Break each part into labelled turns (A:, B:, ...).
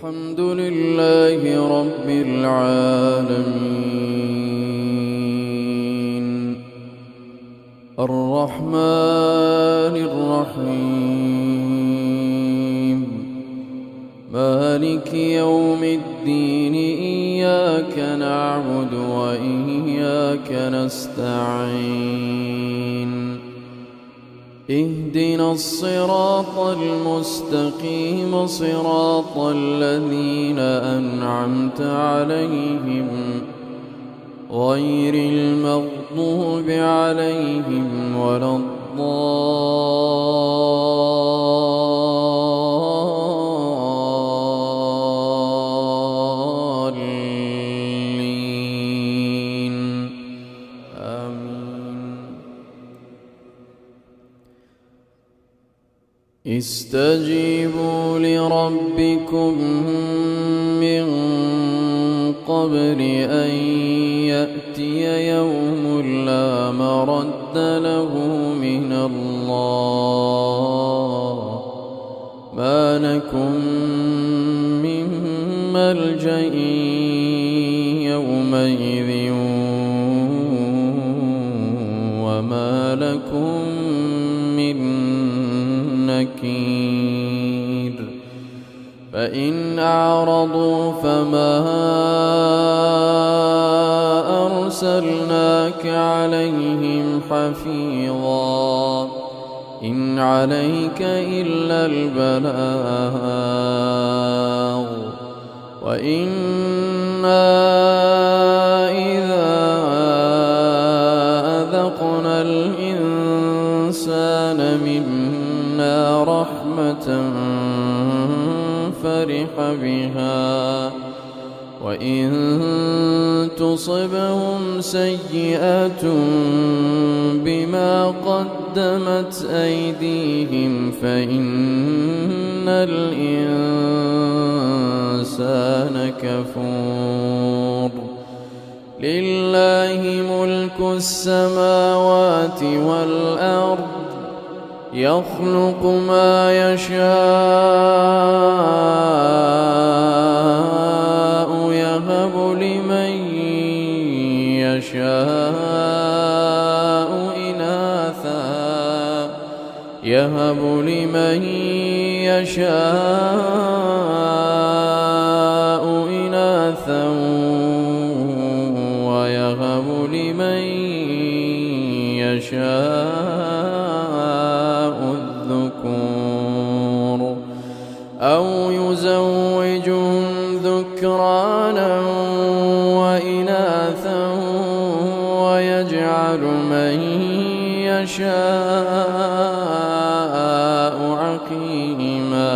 A: الحمد لله رب العالمين الرحمن الرحيم مالك يوم الدين إياك نعبد وإياك نستعين اهدنا الصراط المستقيم صراط الذين أنعمت عليهم غير المغضوب عليهم ولا الضالين آمين. استجيبوا لربكم من قبل أن يأتي يوم لا مرد له من الله ما لكم من ملجأ يومئذ وما لكم من نكير. فإن أعرضوا فما أرسلناك عليهم حفيظا إن عليك إلا البلاغ وإنا إذا أذقنا الإنسان منا رحمة فرح بها وإن تصبهم سيئة بما قدمت أيديهم فإن الإنسان كفور. لله ملك السماوات والأرض يخلق ما يشاء يهب لمن يشاء إناثا ويهب لمن يشاء الذكور أو يزوجهم ذكرانا وإناثا ويجعل من يشاء عقيما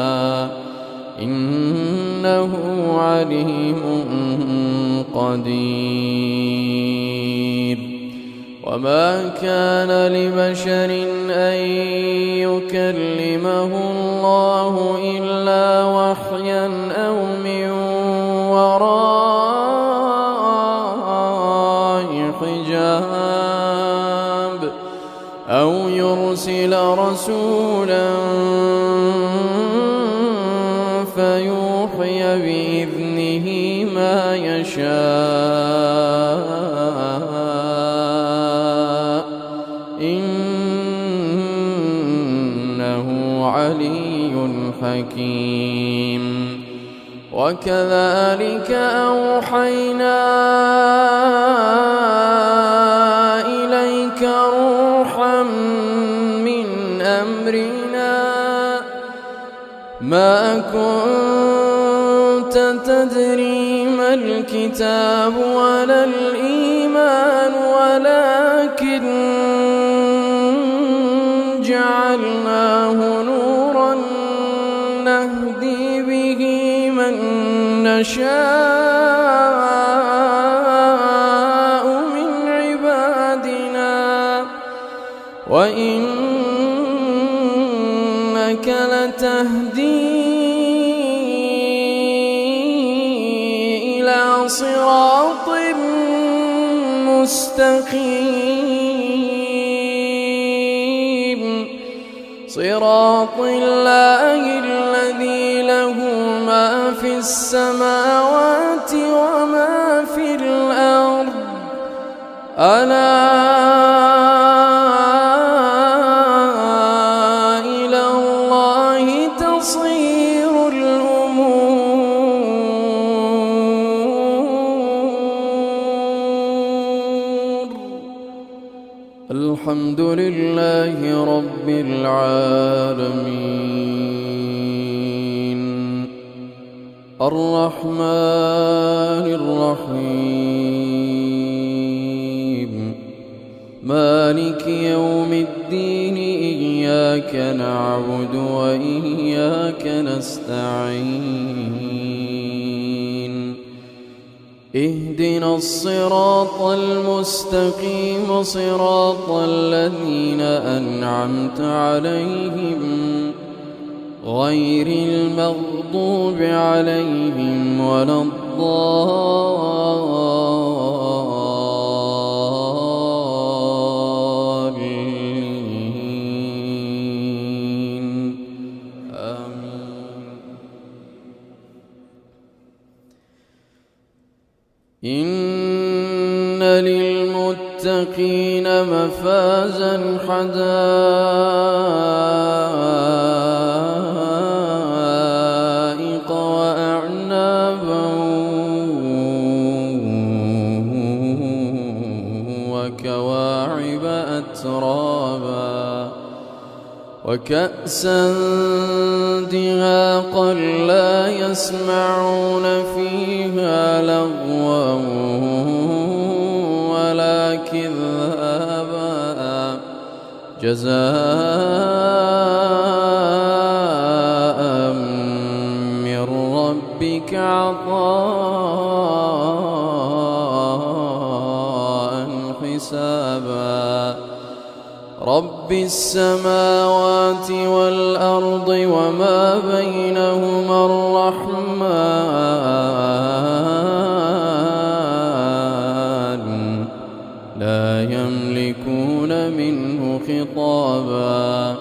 A: إنه عليم قدير. وما كان لبشر أن يكلمه الله إلا وحيا أو من وراء حجاب أو يرسل رسولا فيوحي بإذنه ما يشاء إنه علي حكيم. وكذلك أوحينا إليك روحا من أمرنا ما كنت تدري ما الكتاب ولا الإيمان ولكن جعلناه نورا نهدي به من نشاء من عبادنا وإنك لتهدي إلى صراط مستقيم صراط الله الذي له ما في في السماوات وما في الأرض ألا إلى الله تصير الأمور. الحمد لله رب العالمين الرحمن الرحيم مالك يوم الدين إياك نعبد وإياك نستعين اهدنا الصراط المستقيم صراط الذين أنعمت عليهم غير المغضوب عليهم ولا الضالين آمين. إن للمتقين مفازا حدائق وأعنابا وكواعب أترابا وكأسا دهاقا لا يسمعون فيها لغوا ولا كذابا جزاء من ربك عطاء حسابا. رب السماوات والأرض وما بينهما الرحمن لا يملكون منه خطابا.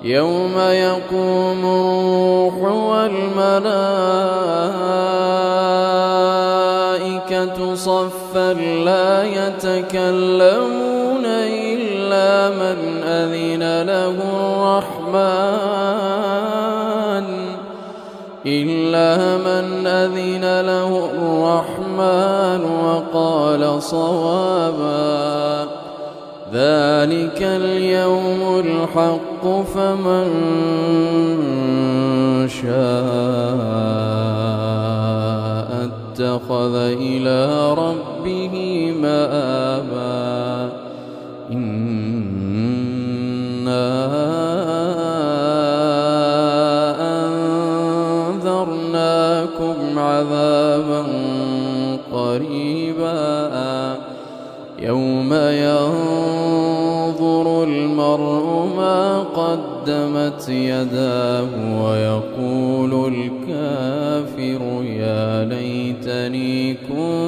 A: يوم يقوم الروح والملائكة صفا لا يتكلمون إلا من أذن له الرحمن وقال صوابا. ذلك اليوم الحق فمن شاء اتخذ إلى ربه مآبا. إنا أنذرناكم عذابا قريبا يوم ينظر المرء ما قدمت يداه ويقول الكافر يا ليتني كنت